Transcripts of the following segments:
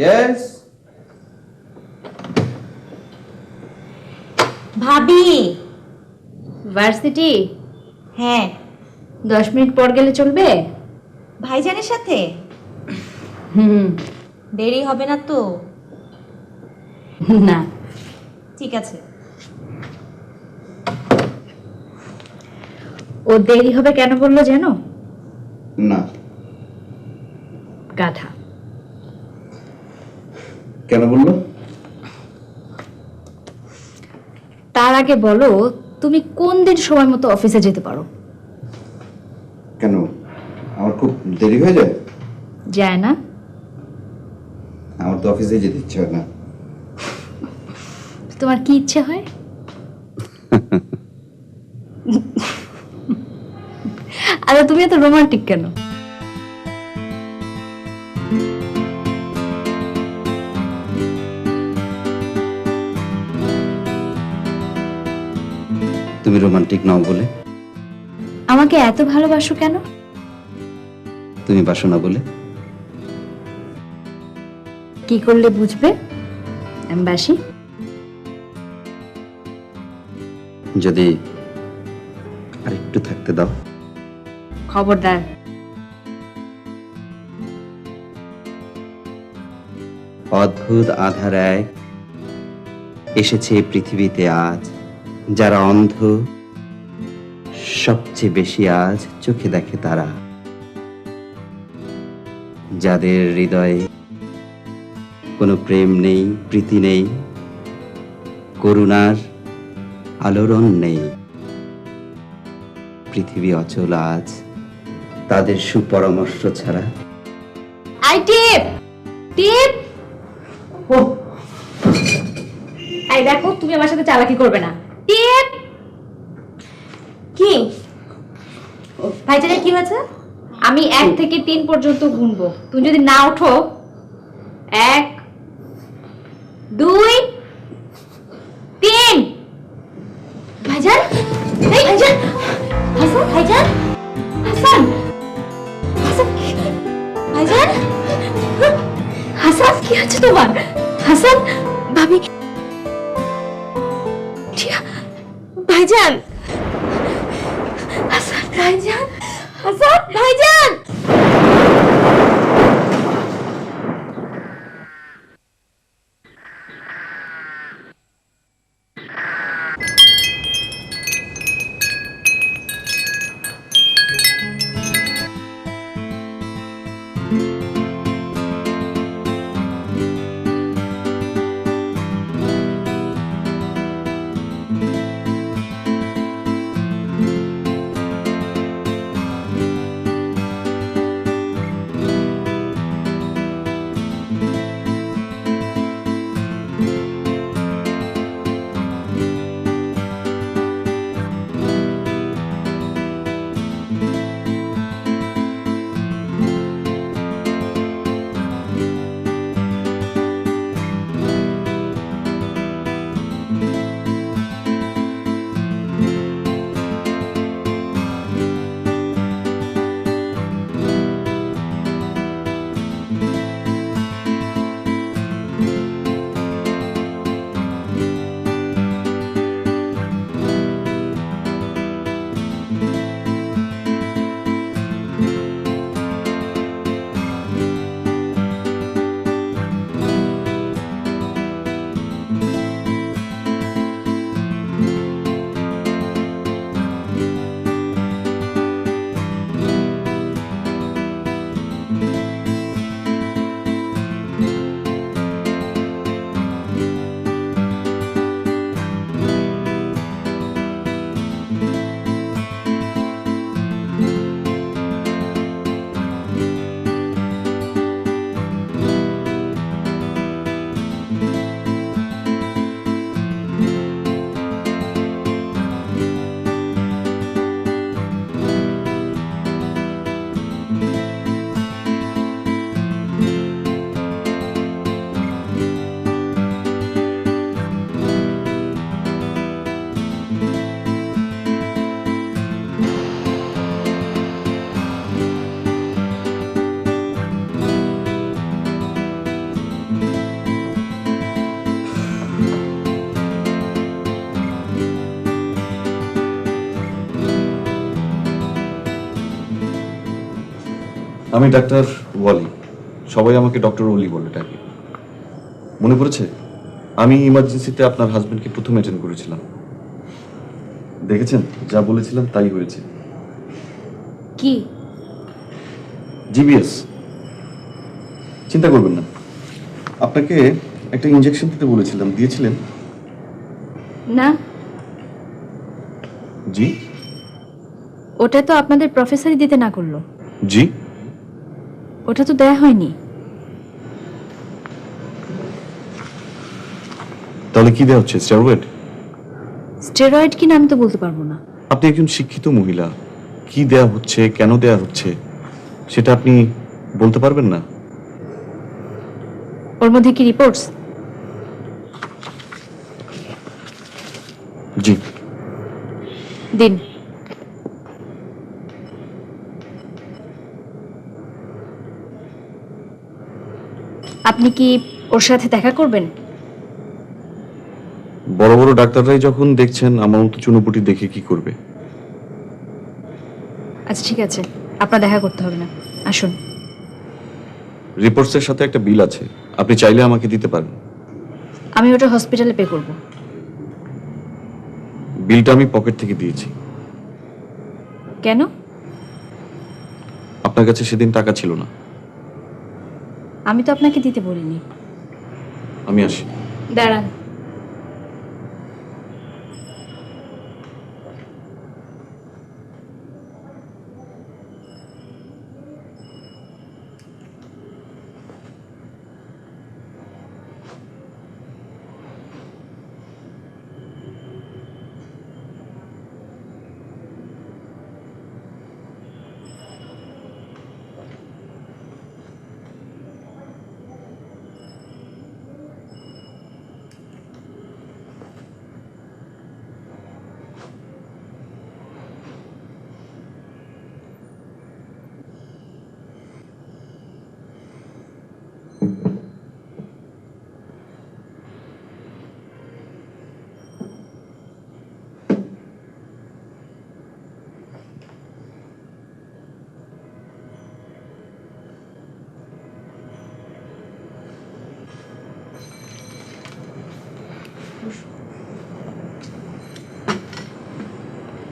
Yes. ভাবি varsity? হ্যাঁ 10 minute পর গেলে চলবে? ভাইজানের সাথে হুম। দেরি হবে না তো? না। ঠিক আছে। ও দেরি হবে কেন বললো জানো? না। গাধা। কেন বললো? তার আগে বলো তুমি কোন দিন সময় মতো অফিসে যেতে পারো? কেন, আমার খুব দেরি হয়ে যায়? যায় না? আমার তো অফিসে যেতে ইচ্ছে হয় না। তোমার কি ইচ্ছে হয়? আরে তুমি এত রোমান্টিক কেন? তুমি রোমান্টিক নাও বলে? আমাকে এত ভালোবাসো কেন? তুমি বাসো না বলে? কি করলে বুঝবে আমি বাসি? যদি আরেকটু থাকতে দাও। খবরদার। অদ্ভুত আধার এক এসেছে পৃথিবীতে আজ, যারা অন্ধ সবচেয়ে বেশি আজ চোখে দেখে তারা, যাদের হৃদয়ে কোনো প্রেম নেই, প্রীতি নেই, করুণার আলোড়ন নেই। পৃথিবী অচল আজ তাদের সুপরামর্শ ছাড়া। আই টিপ টিপ। এই দেখো তুমি আমার সাথে চালাকি করবে না। টিপ। কি ভাইজানের কি হয়েছে? আমি 1 থেকে 3 পর্যন্ত গুনবো, তুমি যদি না ওঠো 1 2 3। ভাইজান, এই ভাইজান, হাসান, ভাইজান, হাসান, হাসান, ভাইজান, হাসান কি আছে তোমার? হাসান ভাবি, টিয়া, ভাইজান, হাসান, ভাইজান, হাসান, ভাইজান। আমি ডাক্তার ওয়ালি, সবাই আমাকে ডক্টর ওলি বলে ডাকে। মনে পড়েছে আমি ইমার্জেন্সিতে আপনার হাজবেন্ডকে প্রথম অ্যাটেন্ড করেছিলাম। দেখেছেন, যা বলেছিলাম তাই হয়েছে। কি? জিবিএস। চিন্তা করবেন না, আপনাকে একটা ইনজেকশন দিতে বলেছিলাম, দিয়েছিলেন? না, জি। ওটা তো আপনাদের প্রফেসরই দিতে না করলো। জি। ওটা তো দেয়া হয়নি। তাহলে কি দেওয়া হচ্ছে? স্টেরয়েড? স্টেরয়েড কিনা আমি তো বলতে পারবো না। আপনি একজন শিক্ষিত মহিলা, কি দেয়া হচ্ছে, কেন দেয়া হচ্ছে সেটা আপনি বলতে পারবেন না? ওর মধ্যে কি রিপোর্টস? জি। দিন। আপনি কি ওর সাথে দেখা করবেন? বড় বড় ডাক্তাররাই যখন দেখছেন, আমার মতো চুনোপুটি দেখে কি করবে? আচ্ছা ঠিক আছে, আপনার দেখা করতে হবে না, আসুন। রিপোর্টসের সাথে একটা বিল আছে, আপনি চাইলে আমাকে দিতে পারেন। আমি ওটা হসপিটালে পে করব। বিলটা আমি পকেট থেকে দিয়েছি। কেন? আপনার কাছে সেদিন টাকা ছিল না। আমি তো আপনাকে দিতে বলিনি। আমি আসি। দাঁড়ান।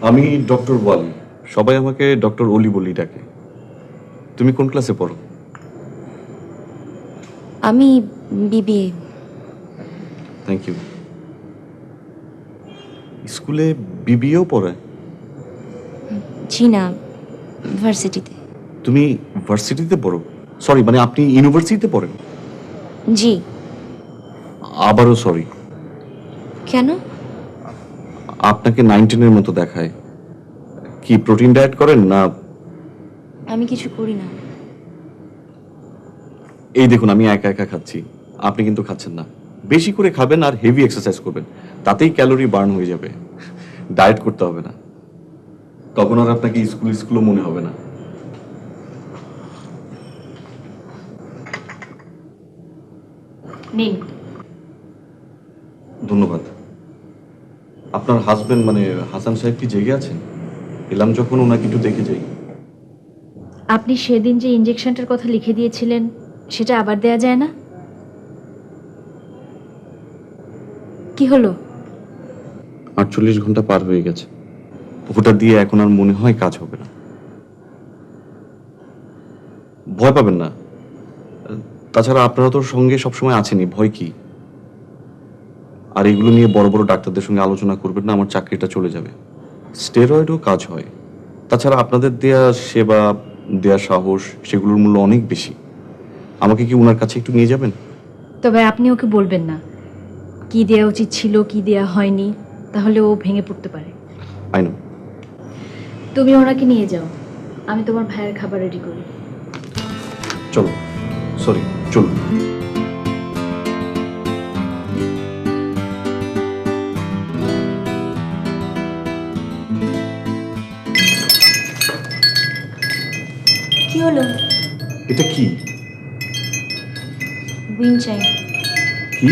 আমি ডক্টর ওয়ালি, সবাই আমাকে ডক্টর ওলি বলি ডাকে। তুমি কোন ক্লাসে পড়ো? আমি বিবিএ। Thank you. স্কুলে বিবিএও পড়ায়? জি না, ভার্সিটিতে। তুমি ভার্সিটিতে পড়ো? সরি, মানে আপনি ইউনিভার্সিটিতে পড়েন? জি। আবারও সরি। কেন? আপনাকে 19-এর মতো দেখায়। কি প্রোটিন ডায়েট করেন না? আমি কিছু করি না। এই দেখুন, আমি একা একা খাচ্ছি, আপনি কিন্তু খাচ্ছেন না। বেশি করে খাবেন আর হেভি এক্সারসাইজ করবেন, তাতেই ক্যালোরি বার্ন হয়ে যাবে। ডায়েট করতে হবে না, তখন আর আপনাকে স্কুলও মনে হবে না। নিন। ধন্যবাদ। আপনার হাজবেন্ড মানে হাসান সাহেব কি জেগে আছেন? এলাম যখন ওনাকে একটু দেখে যাই। আপনি সেদিন যে ইনজেকশনটার কথা লিখে দিয়েছিলেন সেটা আবার দেয়া যায় না? কি হলো? 48 ঘন্টা পার হয়ে গেছে, ওটা দিয়ে এখন আর মনে হয় কাজ হবে না। ভয় পাবেন না, তাছাড়া আপনারা তো সঙ্গে সবসময় আছেনই, ভয় কি? আর এগুলো নিয়ে বড় বড় ডাক্তারদের সঙ্গে আলোচনা করবেন না, আমার চাকরিটা চলে যাবে। স্টেরয়েডও কাজ হয়, তাছাড়া আপনাদের দেয়া সেবা, দেয়া সাহস, সেগুলোর মূল্য অনেক বেশি। আমাকে কি ওনার কাছে একটু নিয়ে যাবেন? তবে আপনি ওকে বলবেন না কি দেয়া উচিত ছিল, কি দেয়া হয়নি, তাহলে ও ভেঙে পড়তে পারে। I know. তুমি ওনাকে নিয়ে যাও, আমি তোমার ভাইয়ের খাবার রেডি করি। চলো, সরি, চলুন। কি হলো? এটা কি? উইন চাই। কি?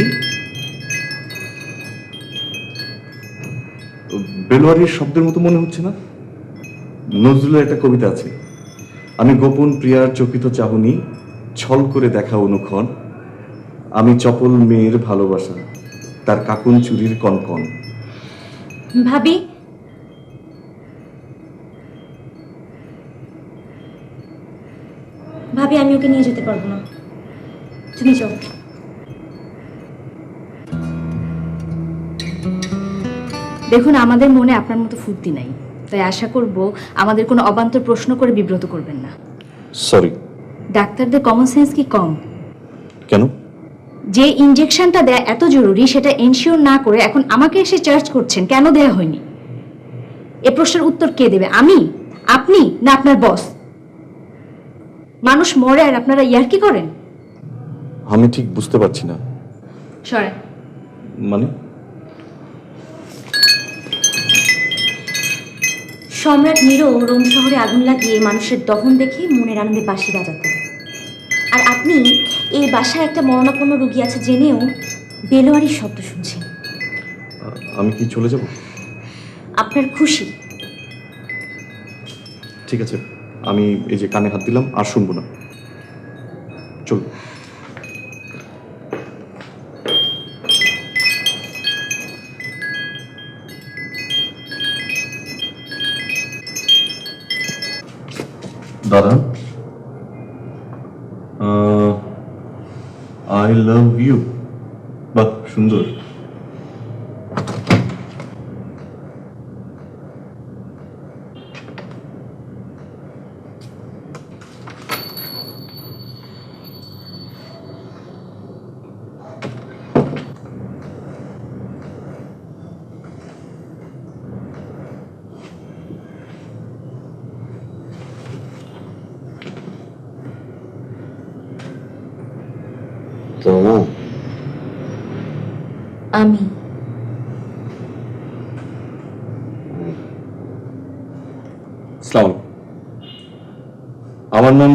বেলোয়ারির শব্দের মতো মনে হচ্ছে না? নজরুলের একটা কবিতা আছে, আমি গোপন প্রিয়ার চকিত চাহনি ছল করে দেখা অনুক্ষণ, আমি চপল মেয়ের ভালোবাসা তার কাকুন চুরির কনকন। ভাবি, ভাবি আমি ওকে নিয়ে যেতে পারবো না, তুমি যাও। দেখুন, আমাদের মনে আপনার মতো ফুর্তি নাই, তাই আশা করব আমাদের কোনো অবান্তর প্রশ্ন করে বিব্রত করবেন না। সরি। ডাক্তারদের কমন সেন্স কি কম? কেন? যে ইনজেকশনটা দেয়া এত জরুরি সেটা এনশিওর না করে এখন আমাকে এসে চার্জ করছেন, কেন দেয়া হয়নি? এ প্রশ্নের উত্তর কে দেবে? আমি, আপনি, না আপনার বস? মানুষ মরে আর আপনারা ইয়ার্কি করেন? আমি ঠিক বুঝতে পারছি না। সরেন। মানে? সম্রাট নিরো রোম শহরে আগুন লাগিয়ে মানুষের দহন দেখে মনের আনন্দে বাঁশি বাজাতেন, আর আপনি এই বাসায় একটা মরণাপন্ন রোগী আছে জেনেও বেলোয়ারির শব্দ শুনছেন। আমি কি চলে যাব? আপনার খুশি? ঠিক আছে, আমি এই যে কানে হাত দিলাম, আর শুনবো না। চল। দাদা, আই লাভ ইউ। বাহ, সুন্দর। তোমা, আমি আসসালামু আলাইকুম। আমার নাম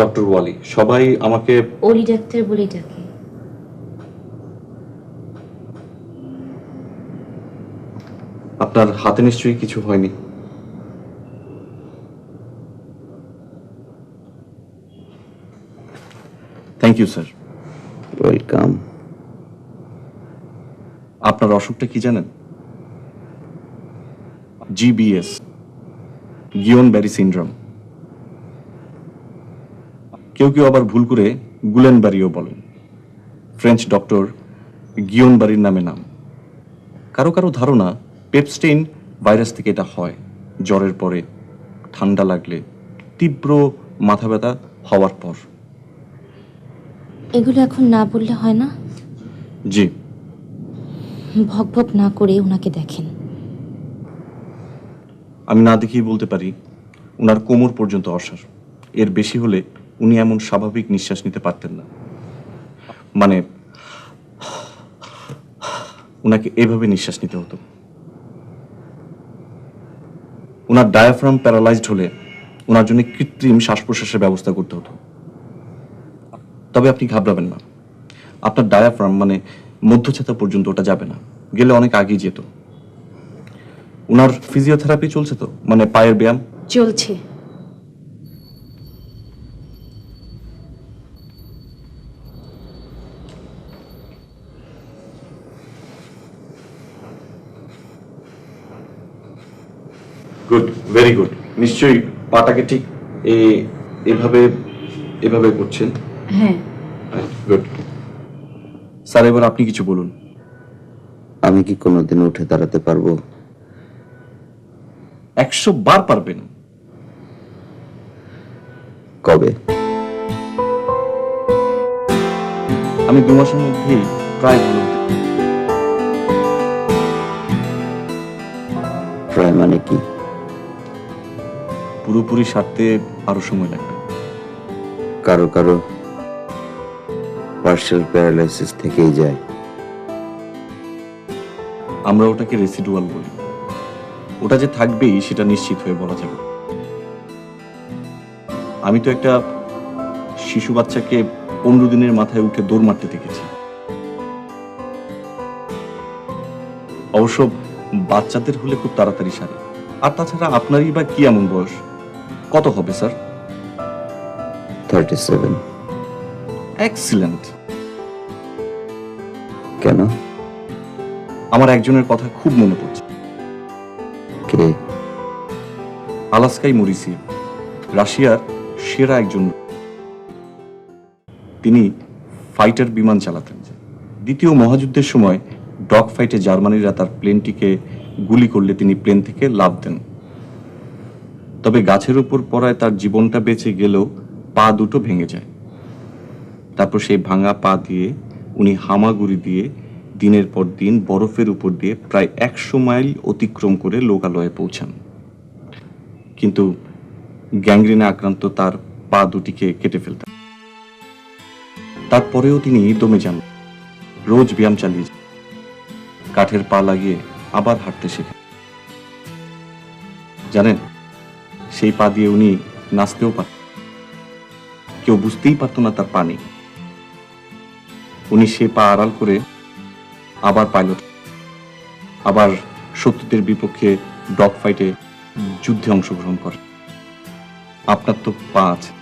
ডক্টর ওয়ালি, সবাই আমাকে অলি ডাক্তার বলেই ডাকে। আপনার হাতে নিশ্চয়ই কিছু হয়নি? Thank you sir. ওয়েলকাম। আপনার অসুখটা কি জানেন? GBS, Guillain Barre syndrome. কেউ কেউ আবার ভুল করে গুলেন ব্যারিও বলেন। ফ্রেঞ্চ ডক্টর গিয়ন ব্যারির নামে নাম। কারো কারো ধারণা পেপস্টেইন ভাইরাস থেকে এটা হয়। জ্বরের পরে, ঠান্ডা লাগলে, তীব্র মাথা ব্যথা হওয়ার পর। এগুলো এখন না বললে হয় না? জি। ভক না করে ওনাকে দেখেন। আমি না দেখেই বলতে পারি ওনার কোমর পর্যন্ত অসার। এর বেশি হলে উনি এমন স্বাভাবিক নিঃশ্বাস নিতে পারতেন না। মানে ওনাকে এভাবে নিঃশ্বাস নিতে হতো। ওনার ডায়াফ্রাম প্যারালাইজড হলে ওনার জন্য কৃত্রিম শ্বাস প্রশ্বাসের ব্যবস্থা করতে হতো। তবে আপনি ঘাবড়াবেন না, আপনার ডায়াফ্রাম মানে মধ্যছাতা পর্যন্ত ওটা যাবে না, গেলে অনেক আগেই যেত। ওনার ফিজিওথেরাপি চলছে তো, মানে পায়ের ব্যায়াম চলছে। Good, very good. নিশ্চয়ই পাটাকে ঠিক এভাবে এভাবে করছেন। হ্যাঁ। গুড স্যার, এবার আপনি কিছু বলুন। আমি কি কোনোদিন উঠে দাঁড়াতে পারবো? 100 বার পারবেন। কবে? আমি 2 মাসের মধ্যেই প্রায় ভালো হতে। প্রায় মানে কি? পুরোপুরি সারতে আরো সময় লাগবে। কারো কারো পার্শিয়াল প্যারালাইসিস থেকেই যায়। আমরা ওটাকে রেসিডুয়াল বলি। ওটা যে থাকবেই সেটা নিশ্চিত হয়ে বলা যাবে। আমি তো একটা শিশু বাচ্চাকে 15 দিনের মাথায় উঠে দৌড় মারতে দেখেছি। অবশ্য বাচ্চাদের হলে খুব তাড়াতাড়ি সারে। আর তাছাড়া আপনারই বা কি এমন বয়স? কত হবে স্যার? 37। এক্সিলেন্ট। কেন? আমার একজনের কথা খুব মনে পড়ছে। কে? আলাস্কাই মরিসি, রাশিয়ার সেরা একজন। তিনি ফাইটার বিমান চালাতেন। দ্বিতীয় মহাযুদ্ধের সময় ডগ ফাইটে জার্মানিরা তার প্লেনটিকে গুলি করলে তিনি প্লেন থেকে লাফ দেন। তবে গাছের উপর পড়ায় তার জীবনটা বেঁচে গেলেও পা দুটো ভেঙে যায়। তারপর সেই ভাঙা পা দিয়ে উনি হামাগুড়ি দিয়ে দিনের পর দিন বরফের উপর দিয়ে প্রায় 100 মাইল অতিক্রম করে লোকালয়ে পৌঁছান। কিন্তু গ্যাংগ্রিনে আক্রান্ত তার পা দুটিকে কেটে ফেলতেন। তারপরেও তিনি দমে যান, রোজ ব্যায়াম চালিয়ে যান, কাঠের পা লাগিয়ে আবার হাঁটতে শেখেন। জানেন, সেই পা দিয়ে উনি নাচতেও পারতেন, কেউ বুঝতেই পারত না তার পা নেই। উনি সে পা আড়াল করে আবার পাইলট, আবার শত্রুদের বিপক্ষে ডগ ফাইটে যুদ্ধে অংশগ্রহণ করেন। আপনার তো পা আছে,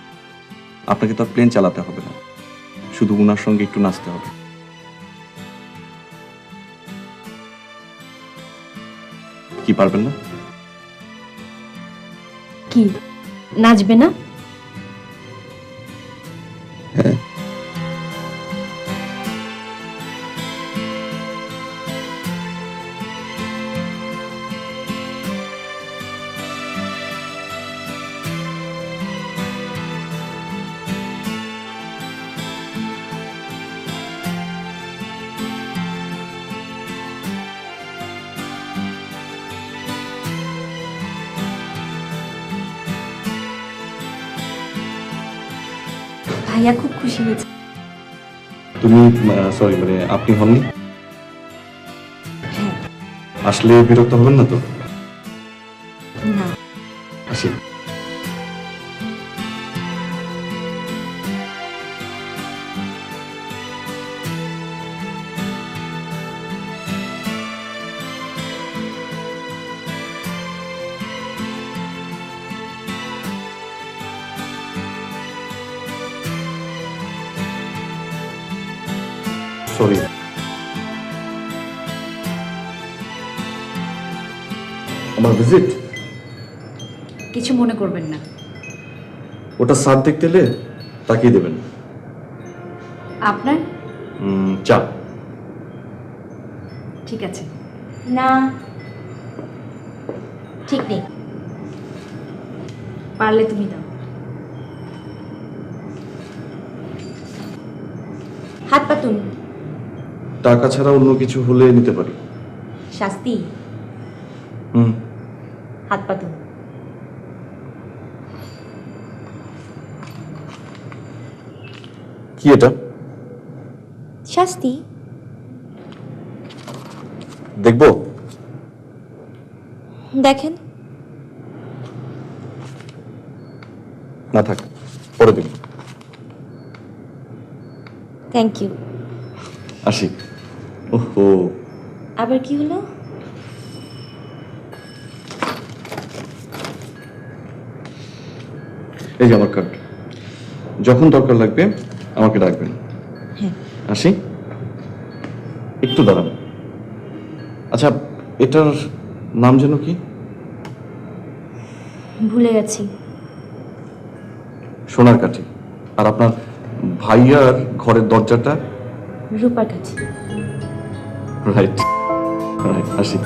আপনাকে তো আর প্লেন চালাতে হবে না, শুধু উনার সঙ্গে একটু নাচতে হবে। কি পারবেন না? কি নাচবে না? ভাইয়া খুব খুশি হয়েছে। তুমি সরি, মানে আপনি হননি? হ্যাঁ। আসলে বিরক্ত হবেন না তো? না, আসি। সরি, আমার ভিজিট কিছু মনে করবেন না। ওটা স্যার দেখতে এলে তাকিয়ে দেবেন। আপনার চা। ঠিক আছে। না, ঠিক নেই। পারলে তুমি দাও। হাত পাতুন। টাকা ছাড়া অন্য কিছু হলে নিতে পারি। শাস্তি। হাত পাতুন। কি এটা? শাস্তি। দেখবো? দেখেন। না থাক, পরে দেখব। Thank you. আসি। ওহো, আবার কি হলো? এই যে আমার কার্ড, যখন দরকার লাগবে আমাকে ডাকবেন। হ্যাঁ। আসি, একটু দাঁড়ান। আচ্ছা, এটার নাম যেন কি? ভুলে গেছি। সোনার কাঠি। আর আপনার ভাইয়ার ঘরের দরজাটা? রূপার কাছে। Right right. আসি।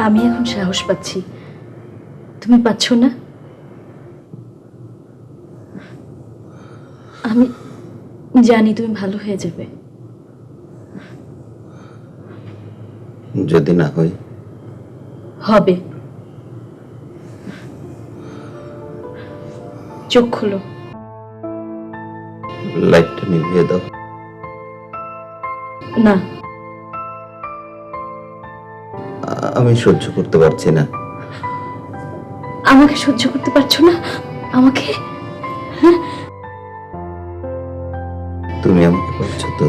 আমি এখন সাহস পাচ্ছি, তুমি পাচ্ছ না? আমি জানি তুমি ভালো হয়ে যাবে। যদি না হয়? হবে। চোখ খুলো। লাইটটা নিভিয়ে দাও। না, আমি সহ্য করতে পারছি না। আমাকে সহ্য করতে পারছো না? আমাকে? তুমি আমাকে পারছো তো?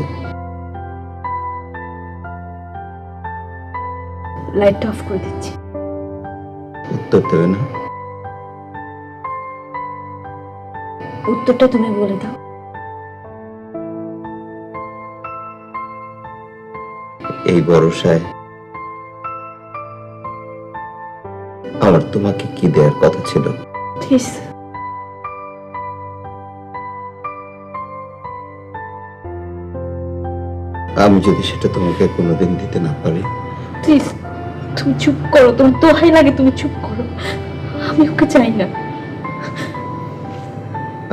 লাইটটা অফ করে দিচ্ছি। উত্তর দেবে না? উত্তরটা তুমি বলে দাও। এই ভরসায় আমার তোমাকে কি দেওয়ার কথা ছিল? প্লিজ। আমি যদি সেটা তোমাকে কোনোদিন দিতে না পারি? প্লিজ, তুমি চুপ করো। তোমার দোহাই লাগে, তুমি চুপ করো। আমি ওকে চাই না।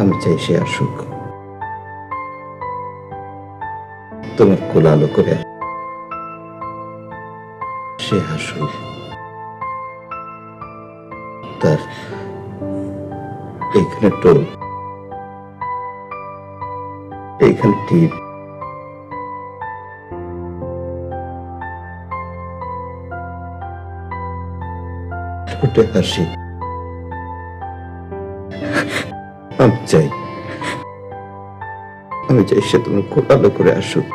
আমি চাই সে আসুক, তোমার কোল আলো করে সে আসুক। তার এইখানে টোল, এইখানে টিপ, ঠোঁটে হাসি। আমি চাই সে তোমার কোল আলো করে আসুক।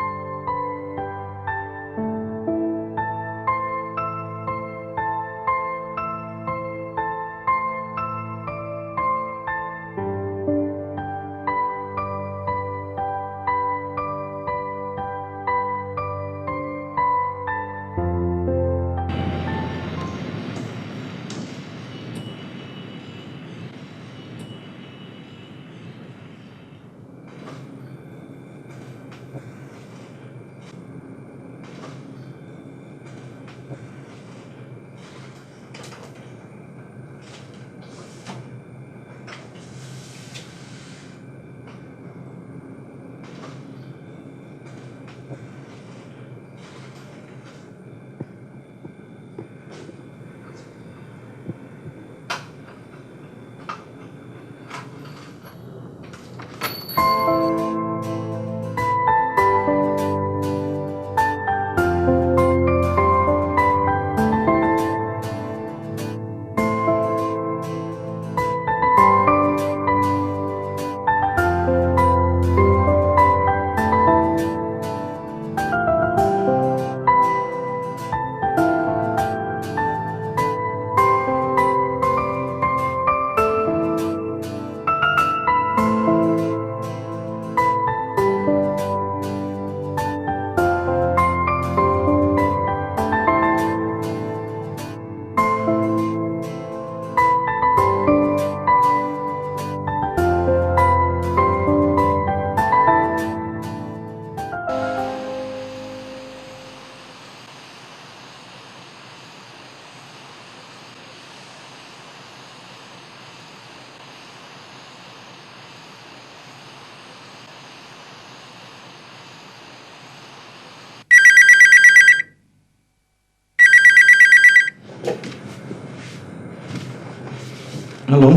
হ্যালো,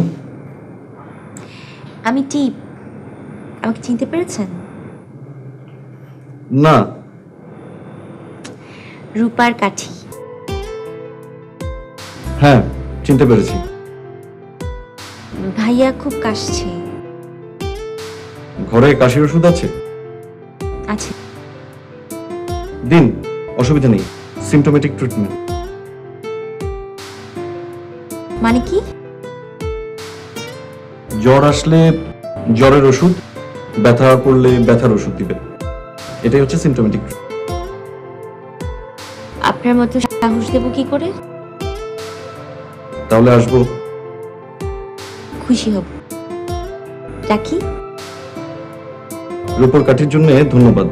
আমি টিপ। আমাকে চিনতে পেরেছেন? না। রূপার কাঠি। হ্যাঁ, চিনতে পেরেছি। ভাইয়া খুব কাশছে। ঘরে কাশির ওষুধ আছে? আছে। দিন, অসুবিধা নেই। Symptomatic treatment. মানে কি? জ্বর আসলে জ্বরের ওষুধ, ব্যথা করলে ব্যথার ওষুধ দিবে। এটাই হচ্ছে সিমটোমেটিক। আপনার মতো সাহস দেবো কি করে? তাহলে আসবো। খুশি হব। রাখি। রূপর কাঠির জন্য ধন্যবাদ।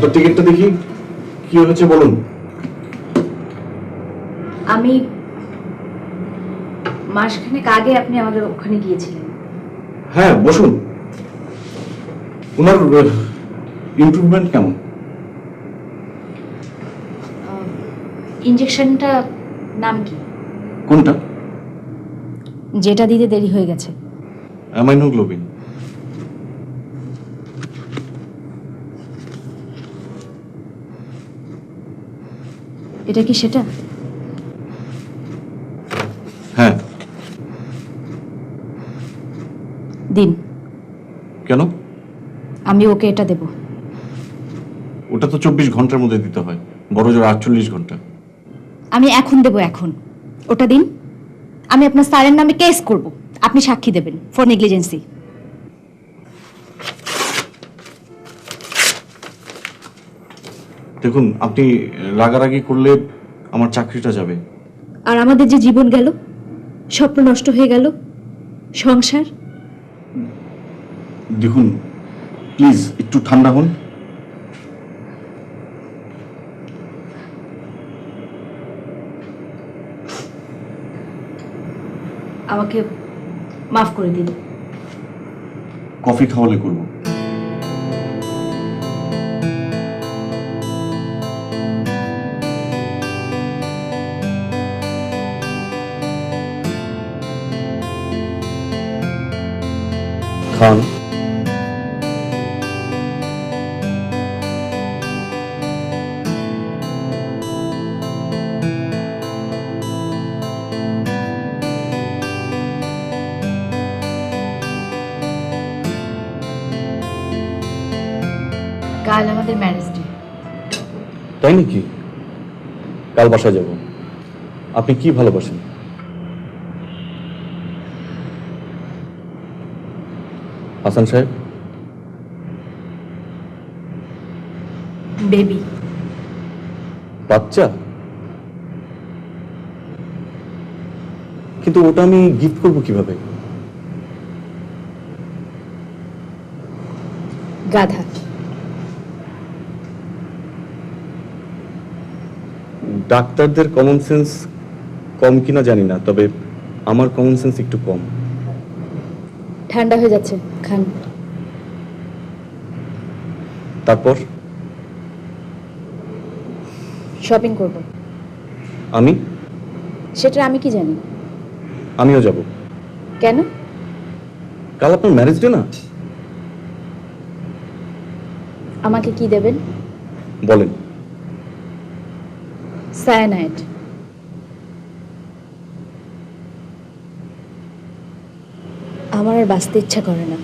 আপনার টিকিটটা দেখি কি হয়েছে বলুন। আমি মাসখানেক আগে আপনি আমাদের ওখানে গিয়েছিলেন। হ্যাঁ বসুন। ওনার ইমপ্রুভমেন্ট কেমন? ইনজেকশনটা নাম কি? কোনটা? যেটা দিতে দেরি হয়ে গেছে। অ্যামাইনোগ্লোবিন। এটা কি সেটা? হ্যাঁ। দিন। কেন? আমি ওকে এটা দেব। ওটা তো 24 ঘন্টার মধ্যে দিতে হয়, বড় জোর 48 ঘন্টা। আমি এখন দেব, এখন। ওটা দিন। আমি আপনার স্যারের নামে কেস করব, আপনি সাক্ষী দেবেন ফর নেগলিজেন্সি। দেখুন, আপনি রাগারাগি করলে আমার চাকরিটা যাবে। আর আমাদের যে জীবন গেল, স্বপ্ন নষ্ট হয়ে গেল, সংসার। দেখুন প্লিজ একটু ঠান্ডা হন। আমাকে মাফ করে দিন। কফি খাওয়ালে করব। খান। কাল আমাদের ম্যারেজ ডে। তাই নাকি? কাল বাসায় যাব। আপনি কি ভালোবাসেন? হাসান সাহেব? বেবি। বাচ্চা? কিন্তু ওটা আমি গিফট করব কিভাবে? গাধা। ডাক্তারদের কমন সেন্স কম কিনা জানি না, তবে আমার কমন সেন্স একটু কম। ঠান্ডা হয়ে যাচ্ছে, খান। তারপর শপিং করব। আমি সেটা আমি কি জানি? আমিও যাব। কেন? কাল আপনার ম্যারেজ ডে না? আমাকে কি দেবেন? বলেন। সায়ানাইড। আমার আর বাঁচতে ইচ্ছা করে না।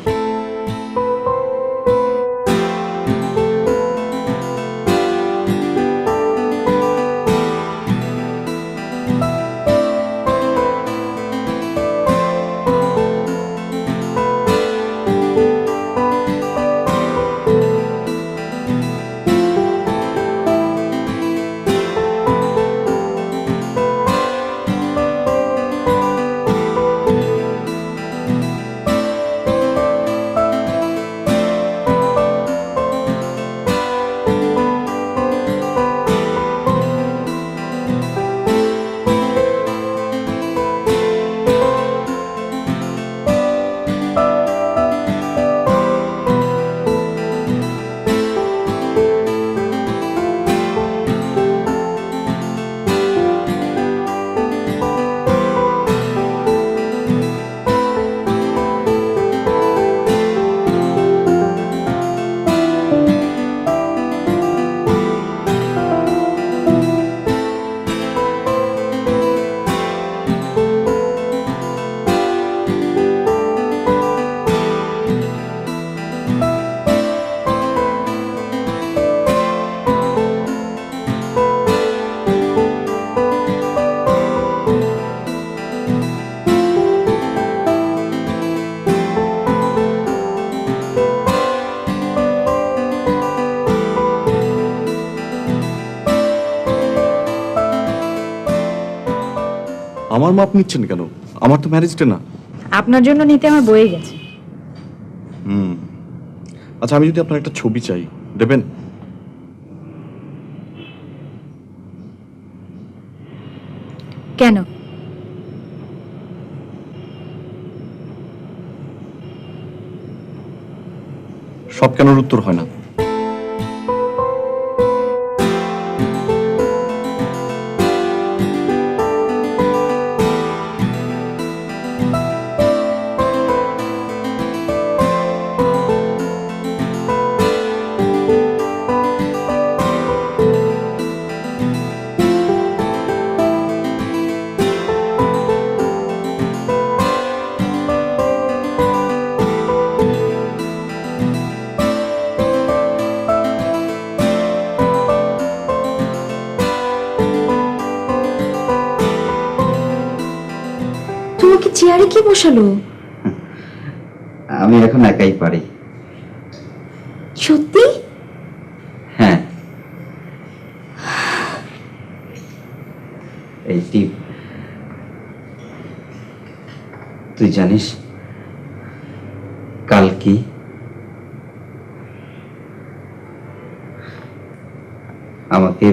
আমার মাপ নিচ্ছেন কেন? আমার তো ম্যারেজ ডে না। আপনার জন্য নিতে আমার বয়ে গেছে। আচ্ছা, আমি যদি আপনার একটা ছবি চাই, দেবেন? কেন? সব কেনর উত্তর হয় না। তোমাকে চেয়ারে কি বসালো? আমি এখন একাই পারি। সত্যি? হ্যাঁ, এই টিপ, তুই জানিস কাল কি? আমাকে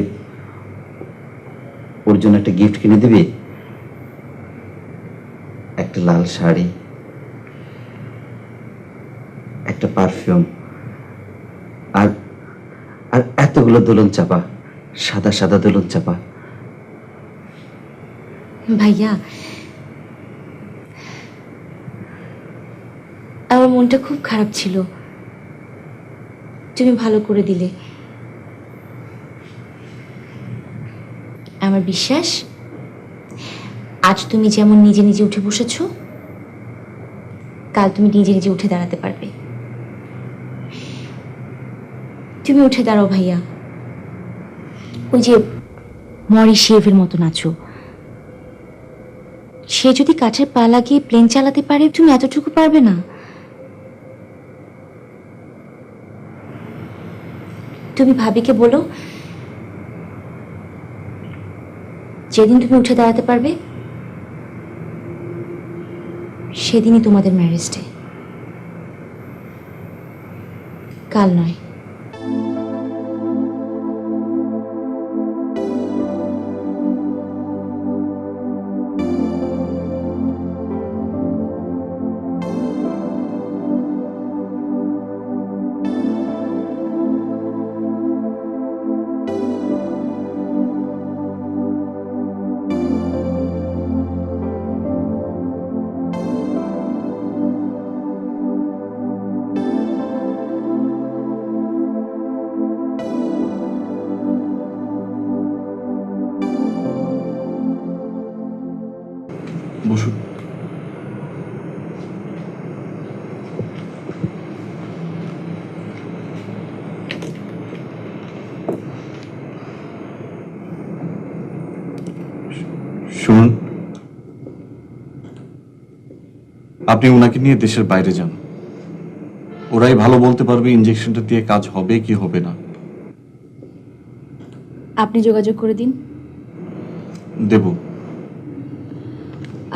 ওর জন্য একটা গিফট কিনে দিবি? একটা লাল শাড়ি, একটা পারফিউম, আর আর এতগুলো দোলন চাপা, সাদা সাদা দোলন চাপা। ভাইয়া, আমার মনটা খুব খারাপ ছিল, তুমি ভালো করে দিলে। আমার বিশ্বাস আজ তুমি যেমন নিজে নিজে উঠে বসেছো, কাল তুমি নিজে নিজে উঠে দাঁড়াতে পারবে। তুমি উঠে দাঁড়াও ভাইয়া, ওই যে মরিশেভের মতো নাচো। সে যদি কাঠের পা লাগিয়ে প্লেন চালাতে পারে, তুমি এতটুকু পারবে না? তুমি ভাবিকে বলো, যেদিন তুমি উঠে দাঁড়াতে পারবে সেদিনই তোমাদের ম্যারেজ ডে, কাল নয়। বসুন। শুনুন, আপনি ওনাকে নিয়ে দেশের বাইরে যান। ওরাই ভালো বলতে পারবে ইনজেকশনটা দিয়ে কাজ হবে কি হবে না। আপনি যোগাযোগ করে দিন। দেব।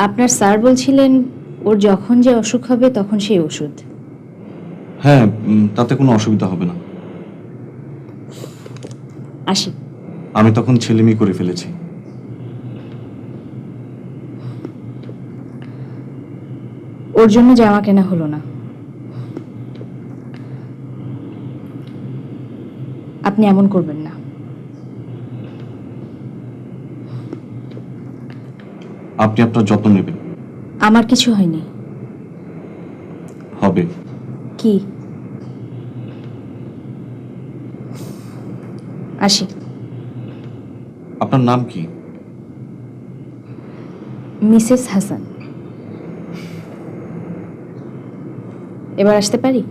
আপনার স্যার বলছিলেন ওর যখন যে অসুখ হবে তখন সেই ওষুধ। হ্যাঁ, তাতে কোনো অসুবিধা হবে না। আসি। আমি তখন ছেলেমি করে ফেলেছি। ওর জন্য জামা কেনা হলো না। আপনি এমন করবেন না। আপনি আপনার যত্ন নেবেন। আমার কিছু হয়নি। হবে। কি? আসি। আপনার নাম কি? মিসেস হাসান। এবার আসতে পারি?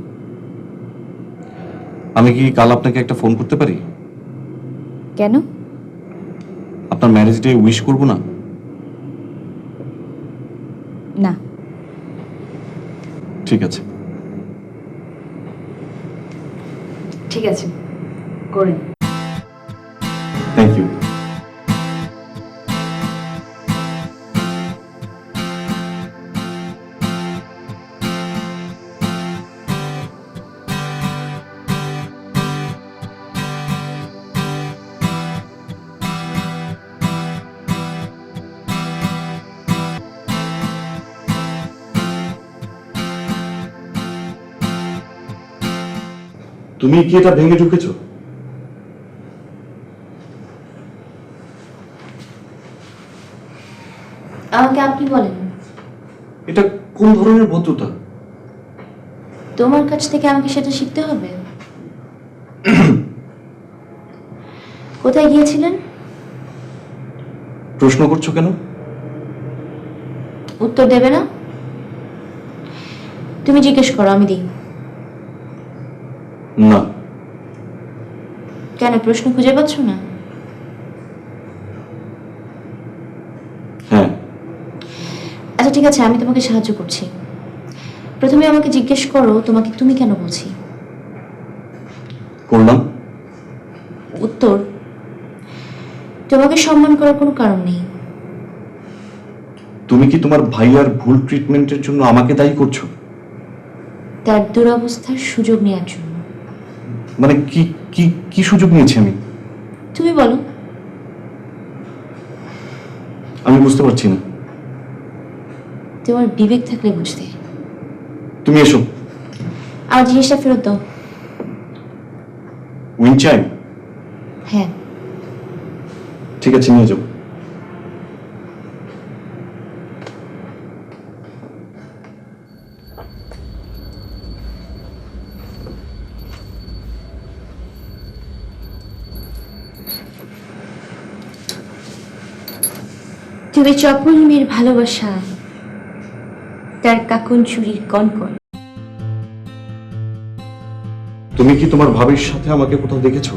আমি কি কাল আপনাকে একটা ফোন করতে পারি? কেন? আপনার ম্যারেজ ডে উইশ করব না? না। ঠিক আছে। ঠিক আছে, করেন। Thank you. তুমি কি এটা ভেঙে ঢুকেছো? আমাকে আপনি বলেন। এটা কোন ধরনের ভদ্রতা? তোমার কাছ থেকে আমাকে সেটা শিখতে হবে। কোথায় গিয়েছিলেন? প্রশ্ন করছো কেন? উত্তর দেবে না? তুমি জিজ্ঞেস করো, আমি দিই। না। কেন, প্রশ্ন খুঁজে পাচ্ছ না? হ্যাঁ। আচ্ছা ঠিক আছে, আমি তোমাকে সাহায্য করছি। প্রথমে আমাকে জিজ্ঞেস করো, তোমাকে তুমি কেন বলছি। করলাম। উত্তর, তোমাকে সম্মান করার কোনো কারণ নেই। তুমি কি তোমার ভাইয়ার ভুল ট্রিটমেন্টের জন্য আমাকে দায়ী করছো? তার দুরবস্থার সুযোগ নেওয়ার জন্য। মানে কি কি কি সুযোগ নিয়েছি আমি? তুমি বলো। আমি বুঝতে পারছি না। তোমার বিবেক থাকলে বুঝতে। তুমি এসো। আমার জিনিসটা ফেরত দাও। Wind chime? হ্যাঁ। ঠিক আছে, নিয়ে যাও। তুমি চপল মেয়ের ভালোবাসা, তার কাকন চুরির কনকন। তুমি কি তোমার ভাবির সাথে আমাকে কোথাও দেখেছো?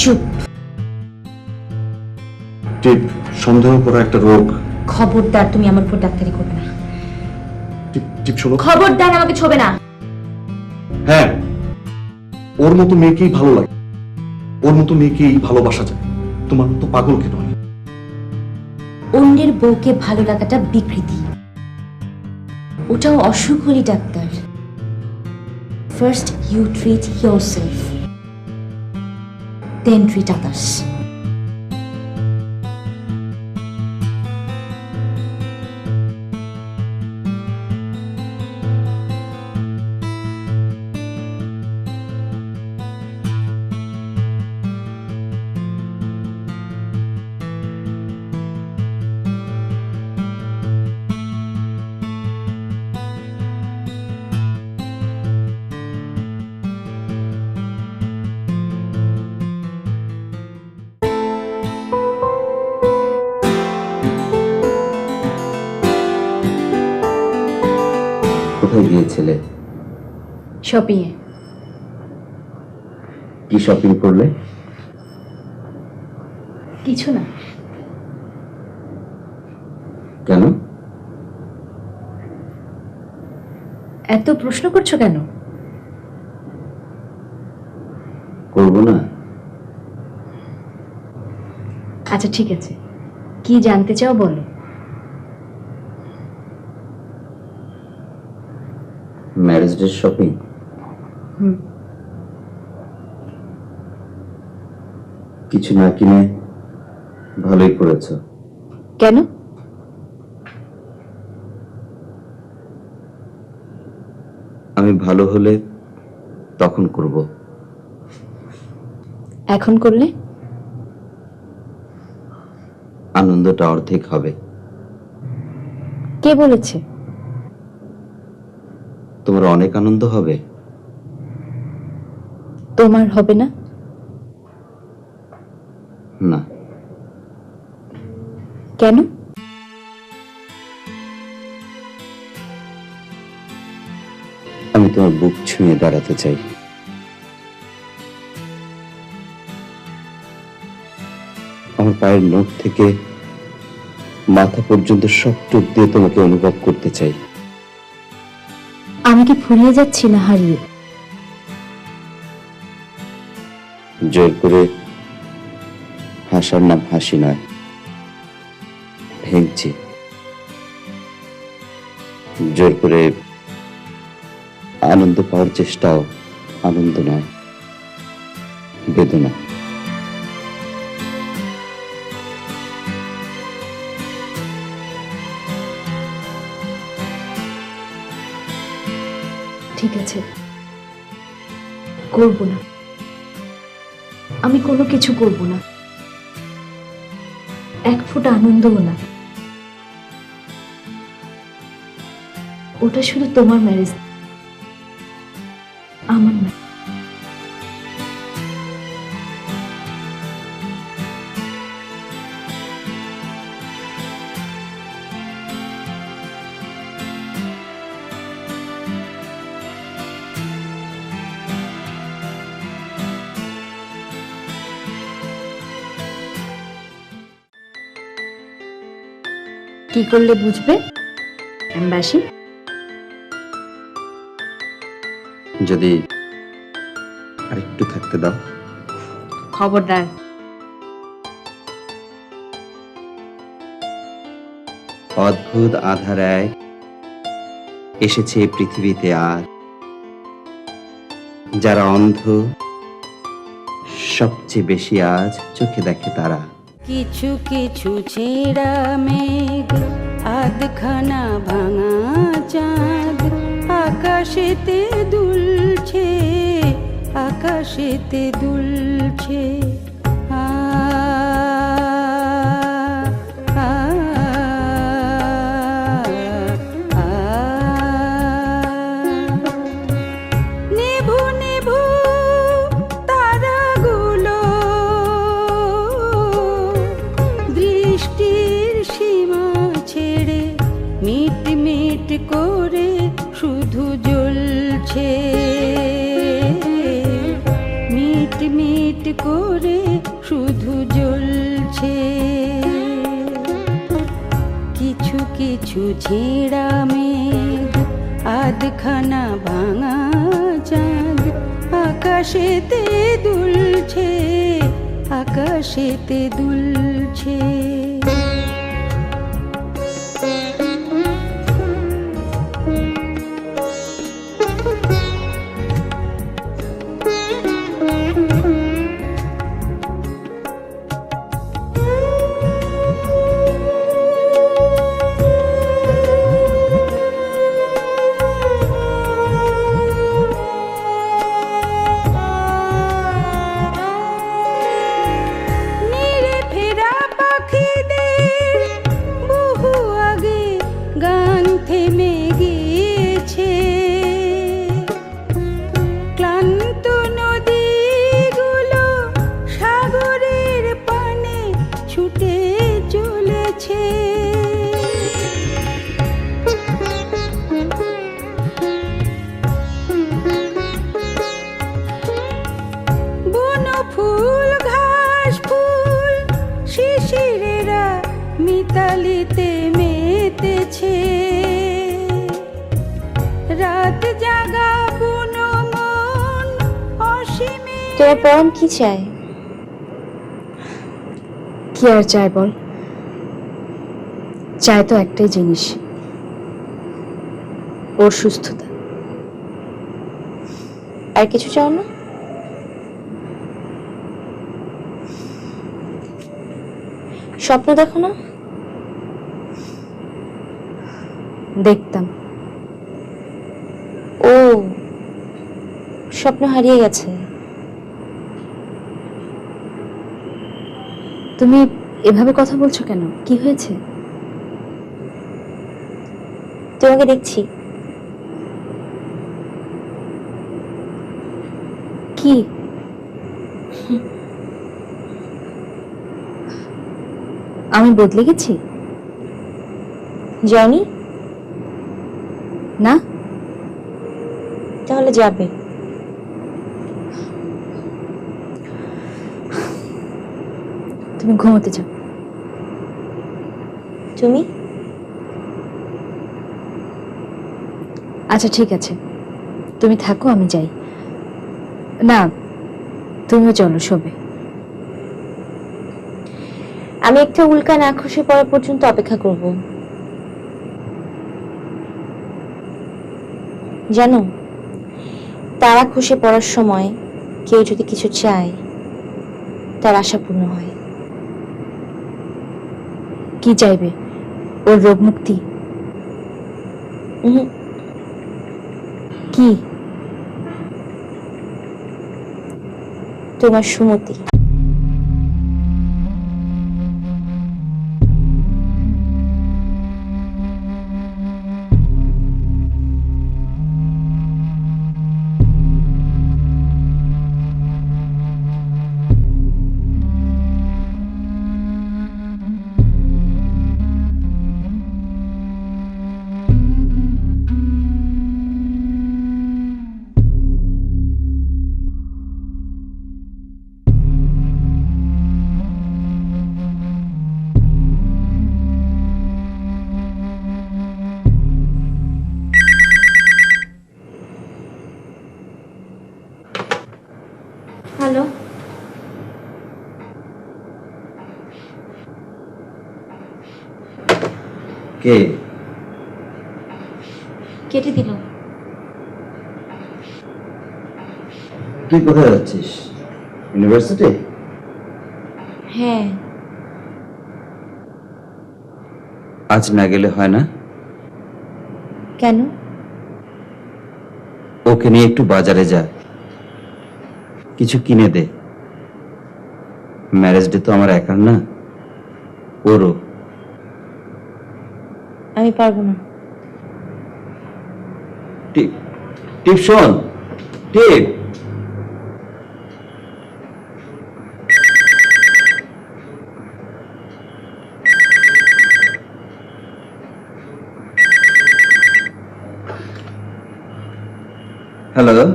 চুপ। টিপ, সন্দেহ করা একটা রোগ। খবরদার, তুমি আমার উপর ডাক্তারি করবে না। টিপ টিপ শোনো। খবরদার, আমাকে ছোবে না। হ্যাঁ, ওর মতো মেয়েকেই ভালো লাগে, ওর মতো মেয়েকেই ভালোবাসা যায়, তোমার মতো পাগলকে নয়। অন্যের বউকে ভালো লাগাটা বিকৃতি, ওটাও অসুখ হলি ডাক্তার। First you treat yourself, then treat others. কোথায় গিয়েছিলে? শপিং এ। কি শপিং করলে? কিছু না। কেন? এত প্রশ্ন করছো কেন? করবো না। আচ্ছা ঠিক আছে, কি জানতে চাও বলো। Marriage day shopping? হুম। কিছু না কিনে ভালোই করেছো। কেন? আমি ভালো হলে তখন করব। এখন করলে? আনন্দটা অর্ধেক হবে। কে বলেছে? তোমার অনেক আনন্দ হবে। তোমার হবে না? না। কেন? আমি তোমার বুক ছুঁয়ে দাঁড়াতে চাই। আমার পায়ের নখ থেকে মাথা পর্যন্ত সবটুক দিয়ে তোমাকে অনুভব করতে চাই। আমি কি ফুরিয়ে যাচ্ছি না হারিয়ে? জোর করে হাসার নাম হাসি নয়, ভেঙছি। জোর করে আনন্দ পাওয়ার চেষ্টাও আনন্দ নয়, বেদনা। ঠিক আছে, করব না। আমি কোনো কিছু করব না, এক ফোঁটা আনন্দও না। ওটা শুধু তোমার ম্যারেজ, আমার না। কি করলে বুঝবে এমবাসি? যদি আরেকটু থাকতে দাও। খবরদার। অদ্ভুত আধার এক এসেছে পৃথিবীতে আজ, যারা অন্ধ সবচেয়ে বেশি আজ চোখে দেখে তারা। কিছু কিছু ছেঁড়া মেঘ, আধখানা ভাঙা চাঁদ, আকাশেতে দুলছে, আকাশেতে দুলছে। আ আ, আ, নিভু নিভু তারাগুলো দৃষ্টির সীমা ছেড়ে মিট মিট করে শুধু জ্বলছে, মিট মিট করে শুধু জ্বলছে। কিছু কিছু ছেঁড়া মেঘ, আধখানা ভাঙা চাঁদ, আকাশেতে দুলছে, আকাশেতে দুলছে। নিরে ফেরা পাখিদের বহু আগে গান থেমে গিয়েছে, ক্লান্ত নদীগুলো সাগরের পানে ছুটে চলেছে। বন ফুল, ঘাস ফুল, শিশিরেরা মিতালিতে মেতেছে, রাত জাগা বুনো মন অসীমে। তোমার পরম কি চায়? কি আর চাই বল? চাই তো একটাই জিনিস, ওর সুস্থতা। আর কিছু চাও না? স্বপ্ন দেখো না? দেখতাম, ও স্বপ্ন হারিয়ে গেছে। তুমি এভাবে কথা বলছো কেন? কি হয়েছে? তোমাকে দেখছি। কি? আমি বদলে গেছি? জানি না। তাহলে যাবে। তুমি ঘুমোতে যাও। তুমি? আচ্ছা ঠিক আছে, তুমি থাকো, আমি যাই। না, তুমিও চলো, শোবে। আমি একটা উল্কা না খসে পড়া পর্যন্ত অপেক্ষা করব। জানো, তারা খসে পড়ার সময় কেউ যদি কিছু চায়, তার আশা পূর্ণ হয়। কি চাইবে? ওর রোগ মুক্তি? উহুম, কি? তোমার সুমতি। হ্যালো, কে? কেটে দিল। তুই কোথায় যাচ্ছিস? ইউনিভার্সিটি? হ্যাঁ, আজ না গেলে হয় না? কেন? ওকে নিয়ে একটু বাজারে যা, কিছু কিনে দে। ম্যারেজ ডে তো আমার একার না, ওরও। আমি পারবো না। টিপ টিপ, শোন টিপ। হ্যালো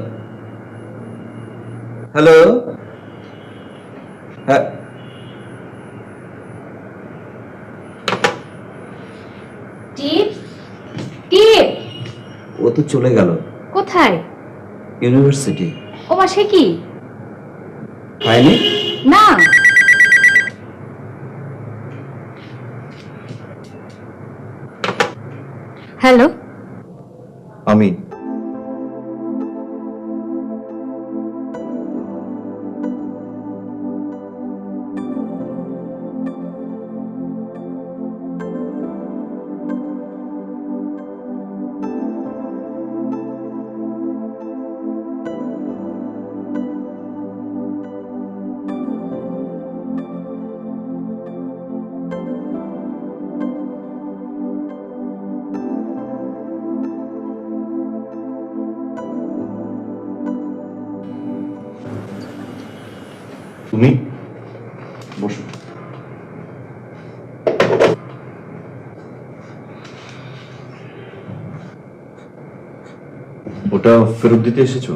হ্যালো, হ্যাঁ টিপ টিপ, ও তো চলে গেল কোথায়? ইউনিভার্সিটি। ও মা, সে কি? হয়নি? না, হ্যালো, আমি তুমি বসো। ওটা ফেরত দিতে এসেছো?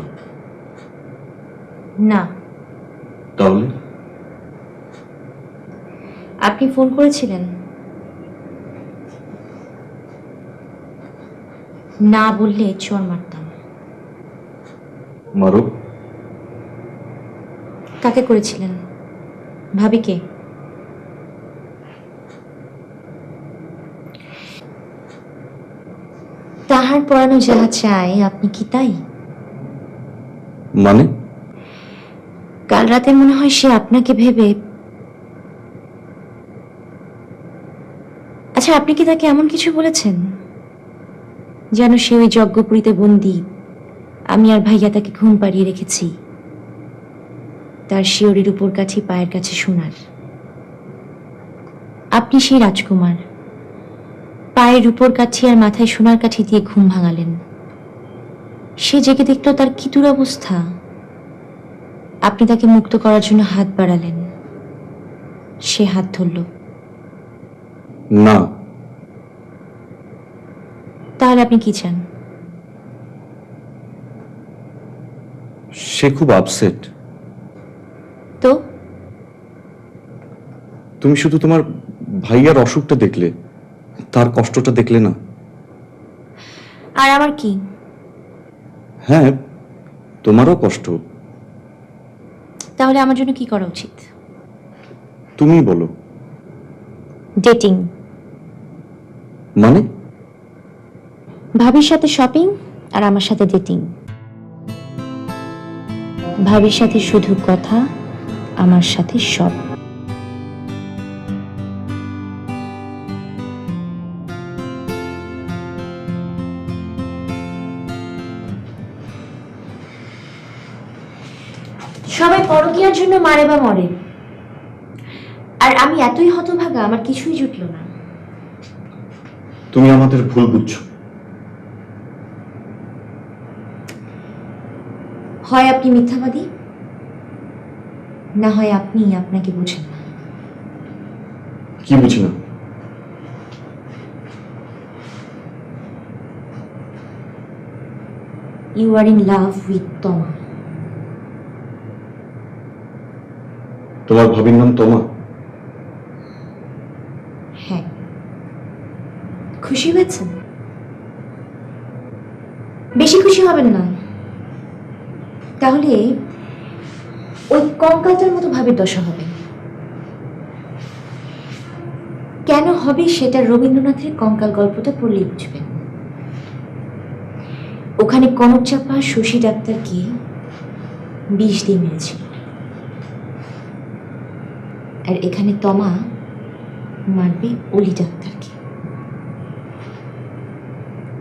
না, তাহলে আপনি ফোন করেছিলেন। না বললে চোর মারতাম। মারো। কাকে করেছিলেন? ভাবিকে? তাহার পরানো যাহা চাই, আপনি কি তাই? মানে? কাল রাতে মনে হয় সে আপনাকে ভেবে। আচ্ছা, আপনি কি তাকে এমন কিছু বলেছেন যেন সে ওই যজ্ঞপুরীতে বন্দী, আমি আর ভাইয়া তাকে ঘুম পাড়িয়ে রেখেছি, তার শিয়রের উপর কাছে পায়ের কাছে সোনার? আপনি সেই রাজকুমার, পায়ের উপর কাঠি আর মাথায় সোনার কাঠি দিয়ে ঘুম ভাঙালেন। সে জেগে দেখলো তার কি দুরবস্থা। আপনি তাকে মুক্ত করার জন্য হাত বাড়ালেন, সে হাত ধরল। না। তাহলে আপনি কি চান? সে খুব আপসেট। তো তুমি শুধু তোমার ভাইয়ার অসুখটা দেখলে, তার কষ্টটা দেখলে না। আর আমার কি? হ্যাঁ, তোমারও কষ্ট। তাহলে আমার জন্য কি করা উচিত? তুমি বলো। ডেটিং। মানে? ভাবির সাথে শপিং আর আমার সাথে ডেটিং। ভাবির সাথে শুধু কথা, আমার সাথে সব। সবাই পরকীয়ার জন্য মারে বা মরে, আর আমি এতই হতভাগা, আমার কিছুই জুটলো না। তুমি আমাদের ভুল বুঝছো। হয় আপনি মিথ্যাবাদী, না হয় আপনি আপনাকে বুঝেন না। কি বুঝি না? You are in love with Toma. তোমার ভাবির নাম তোমা? হ্যাঁ, খুশি হয়েছেন? বেশি খুশি হবেন না, তাহলে ওই কঙ্কালটার মতো ভাবের দশা হবে। কেন হবে সেটা রবীন্দ্রনাথের কঙ্কাল গল্পটা পড়লেই বুঝবেন। ওখানে কনক চাপা শশী ডাক্তারকে বিষ দিয়ে মেরেছিল, আর এখানে তমা মারবে অলি ডাক্তারকে।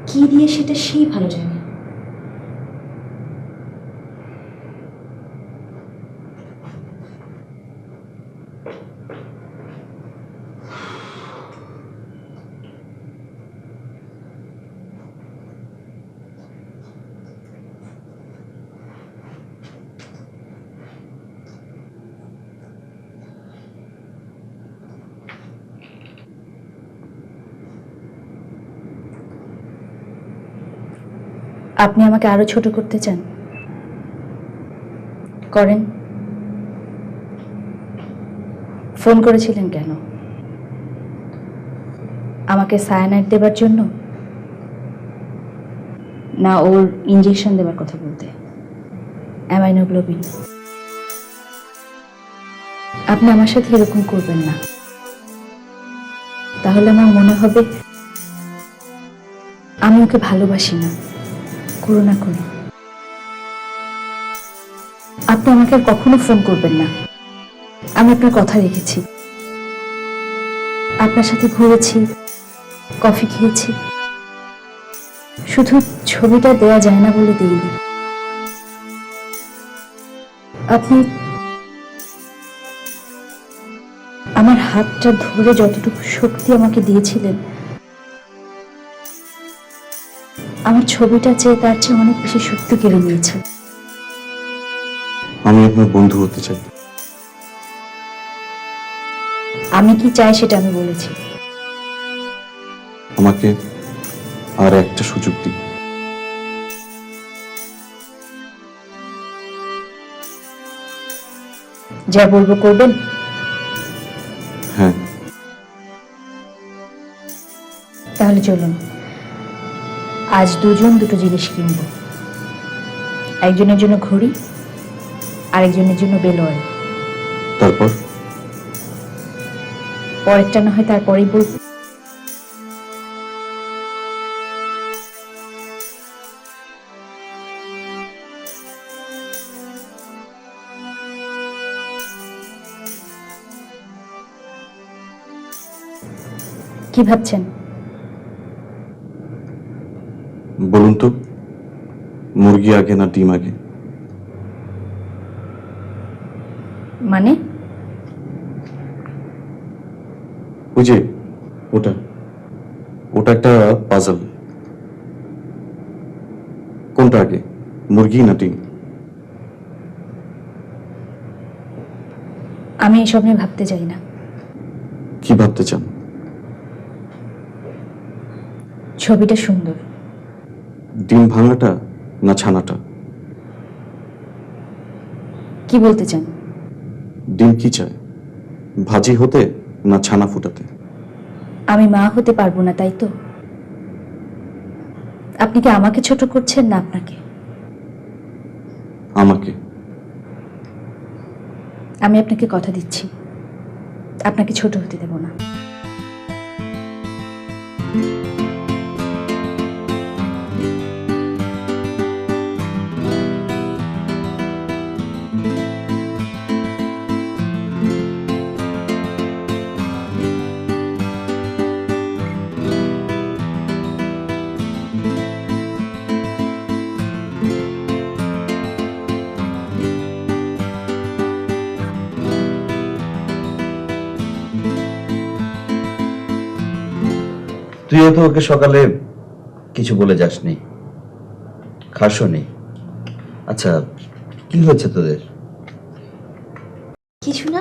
কি দিয়ে সেটা সেই ভালো জানে। আপনি আমাকে আরো ছোট করতে চান? করেন। ফোন করেছিলেন কেন? আমাকে সায়ানাইড দেবার জন্য, না ওর ইঞ্জেকশন দেবার কথা বলতে? অ্যামাইনোগ্লোবিন। আপনি আমার সাথে এরকম করবেন না, তাহলে আমার মনে হবে আমি ওকে ভালোবাসি না। করো না, করো। আপনি আমাকে আর কখনো ফোন করবেন না। আমি আপনার কথা রেখেছি, আপনার সাথে ঘুরেছি, কফি খেয়েছি, শুধু ছবিটা দেয়া যায় না বলে দিইনি। আপনি আমার হাতটা ধরে যতটুকু শক্তি আমাকে দিয়েছিলেন, আমার ছবিটা চেয়ে তার চেয়ে অনেক বেশি শক্তি কেড়ে নিয়েছে। আমি আপনার বন্ধু হতে চাই। আমি কি চাই সেটা আমি বলেছি। আমাকে আর একটা সুযোগ দিন। যা বলবো করবেন? হ্যাঁ। তাহলে চলুন, আজ দুজন দুটো জিনিস কিনবো। একজনের জন্য ঘড়ি, আরেকজনের জন্য বেল অয়েল। তারপর? পরেরটা না হয় তারপরেই বলবো। কি ভাবছেন? বলুন তো, মুরগি আগে না ডিম আগে? মানে? ওই যে ওটা ওটা একটা পাজল। কোনটা আগে, মুরগি না ডিম? আমি এসব নিয়ে ভাবতে চাই না। কি ভাবতে চান? ছবিটা সুন্দর। ডিম ভাঙাটা না ছানাটা? কি বলতে চান? ডিম কি চায়, ভাজি হতে না ছানা ফুটাতে? আমি মা হতে পারবো না, তাই তো? আপনি কি আমাকে ছোট করছেন না আপনাকে? আমাকে। আমি আপনাকে কথা দিচ্ছি, আপনাকে ছোট হতে দেব না। তুইও তো ওকে সকালে কিছু বলে যাসনি, খাসনি। আচ্ছা, কি হয়েছে তোদের? কিছু না।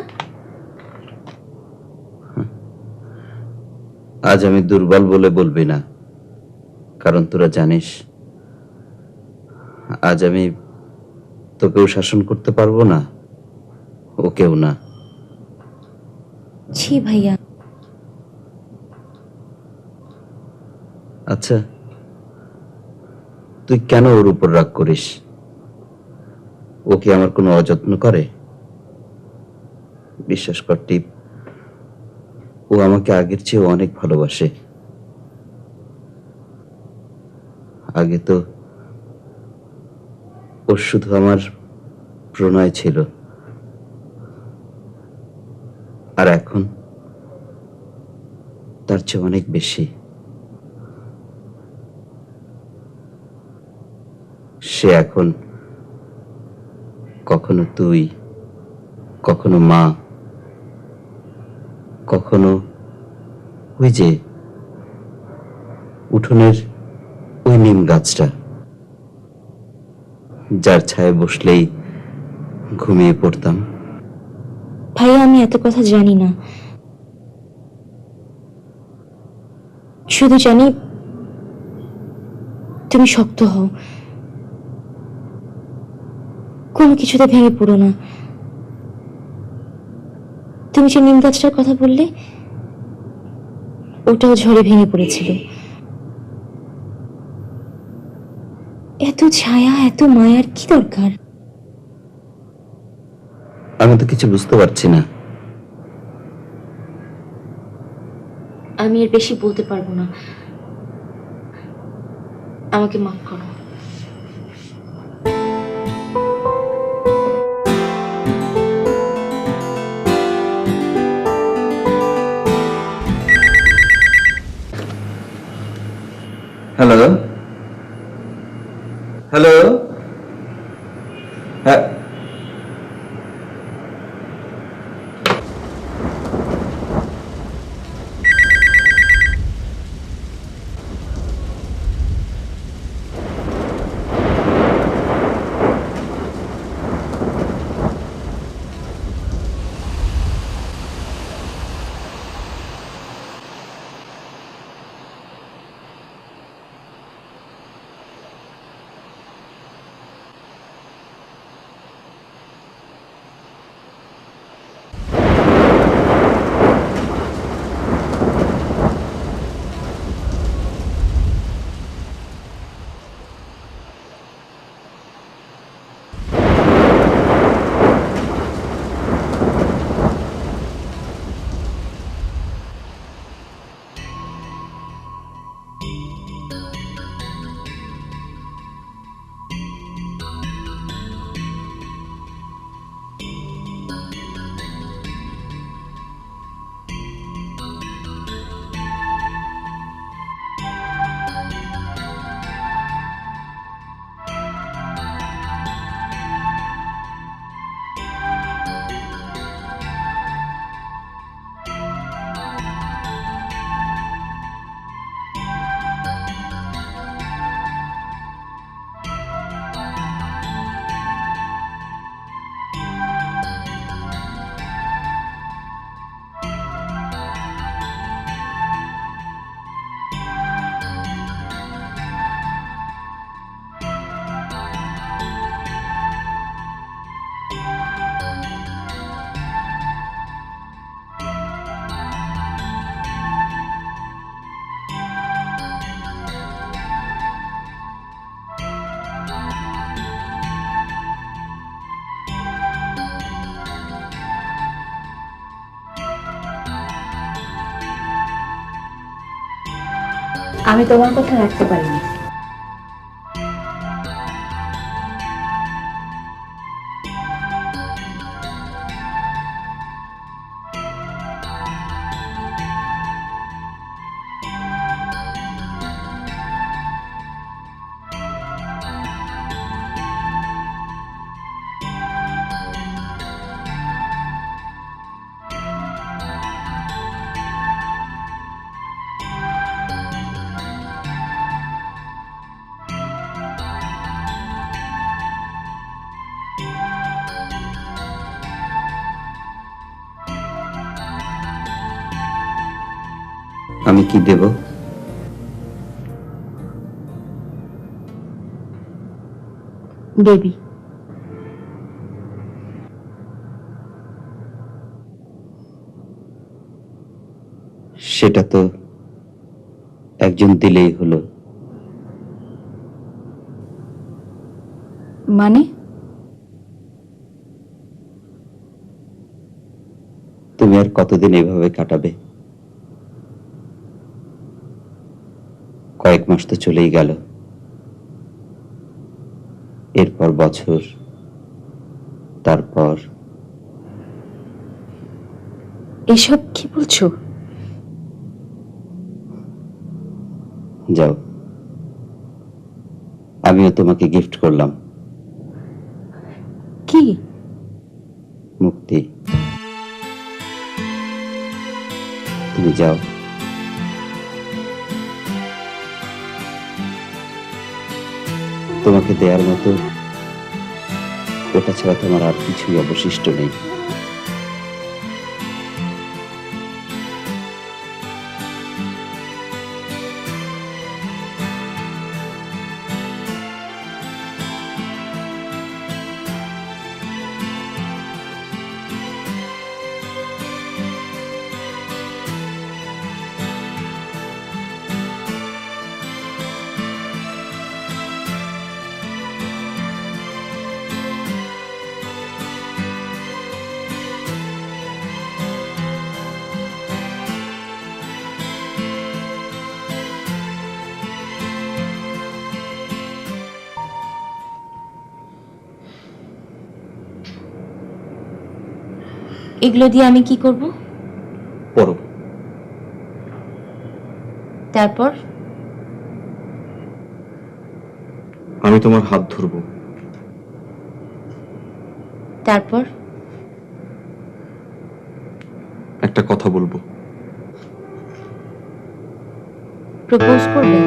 আজ আমি দুর্বল বলে বলবি না, কারণ তোরা জানিস আজ আমি তোকেও শাসন করতে পারবো না, ওকেও না। ছি ভাইয়া। আচ্ছা, তুই কেন ওর উপর রাগ করিস? ও কি আমার কোনো অযত্ন করে? বিশ্বাস কর টিপ, ও আমাকে আগের চেয়ে অনেক ভালোবাসে। আগে তো ওর শুধু আমার প্রণয় ছিল, আর এখন তার চেয়ে অনেক বেশি। সে এখন কখনো তুই, কখনো মা, কখনো ওই যে উঠোনের ওই নিম গাছটা, যার ছায়ে বসলেই ঘুমিয়ে পড়তাম। ভাইয়া আমি এত কথা জানি না, শুধু জানি তুমি শক্ত হও, কোনো কিছুতে ভেঙে পড়ো না। তুমি যে নিম গাছটার কথা বললে, ওটাও ঝড়ে ভেঙে পড়েছিল। এত ছায়া, এত মায়ার কি দরকার? আমি তো কিছু বুঝতে পারছি না। আমি এর বেশি বলতে পারবো না, আমাকে মাফ করো। হ্যালো, হ্যালো, হ্যাঁ, আমি তোমার কথা রাখতে পারিনি। আমি কি দেব? বেবি। সেটা তো একজন দিলেই হলো। মানে তুমি আর কতদিন এভাবে কাটাবে? কয়েক মাস তো চলেই গেল, এরপর বছর, তারপর। এসব কি বলছো? যাও, আমিও তোমাকে গিফট করলাম কি? মুক্তি। তুমি যাও। তোমাকে দেওয়ার মতো ওটা ছাড়া তোমার আর কিছুই অবশিষ্ট নেই। এগুলো দিয়ে আমি কি করব? পড়ো। তারপর? আমি তোমার হাত ধরবো। তারপর? একটা কথা বলবো। প্রপোজ করবে?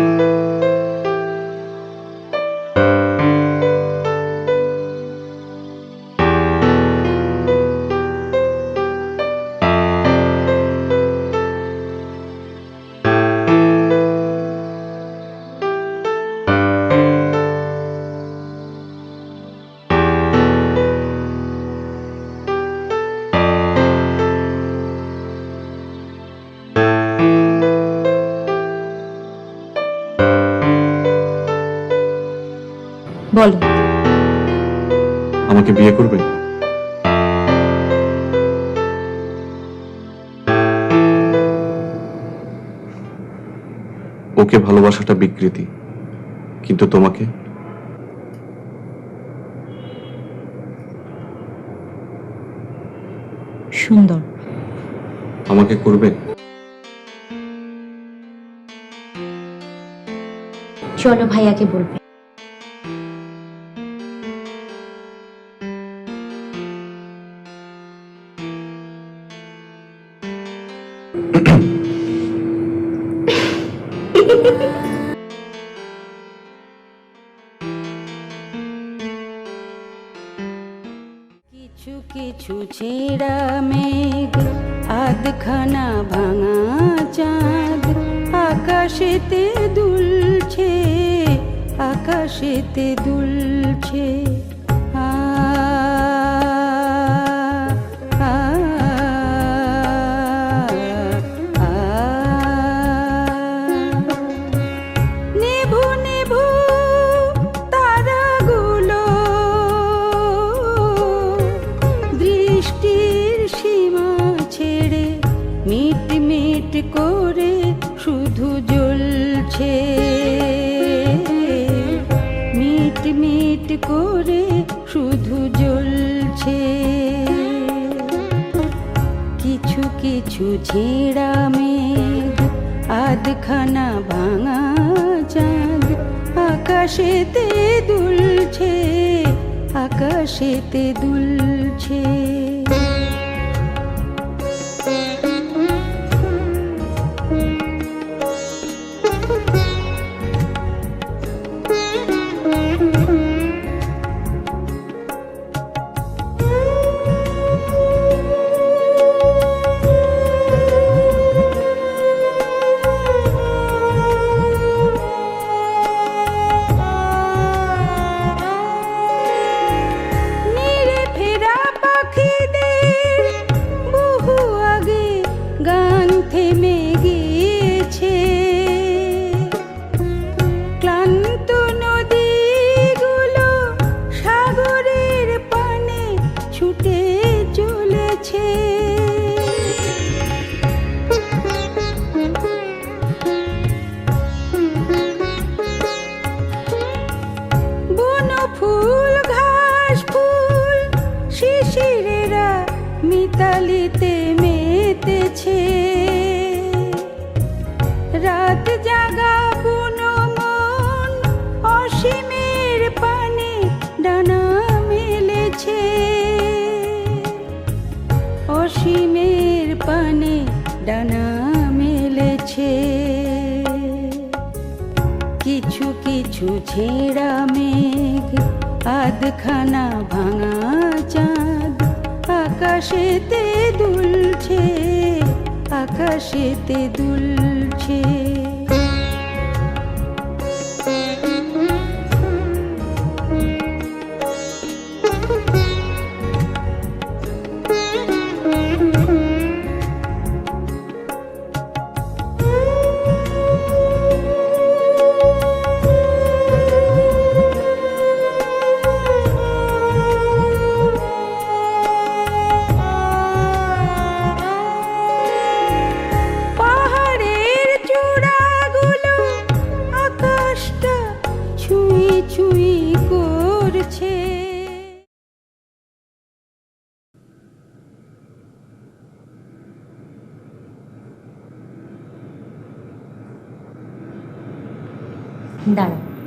বলো। আমাকে বিয়ে করবে? ওকে ভালোবাসাটা বিকৃতি, কিন্তু তোমাকে? সুন্দর। আমাকে করবে? চলো ভাইয়াকে বলবে। কিছু কিছু ছেঁড়া মেঘ, আধখানা ভাঙা চাঁদ, আকাশেতে দুলছে, আকাশেতে দুলছে। আ আ, আ, নিভু নিভু তারাগুলো দৃষ্টির সীমা ছেড়ে মিট মিট করে শুধু জ্বলছে, মিট মিট করে শুধু জ্বলছে। কিছু কিছু ছেঁড়া মেঘ, আধখানা ভাঙা চাঁদ, আকাশেতে দুলছে, আকাশেতে দুলছে। চৈতালিতে মেতেছে রাত জাগা বুনো মন অসীমের পানে ডানা মেলেছে অসীমের পানে ডানা মেলেছে কিছু কিছু ছেঁড়া মেঘ আধখানা ভাঙা চাঁদ আকাশেতে দুলছে আকাশেতে দুলছে পাহাড়ের চূড়াগুলো আকাশটা ছুঁই ছুঁই করছে দাঁড়াও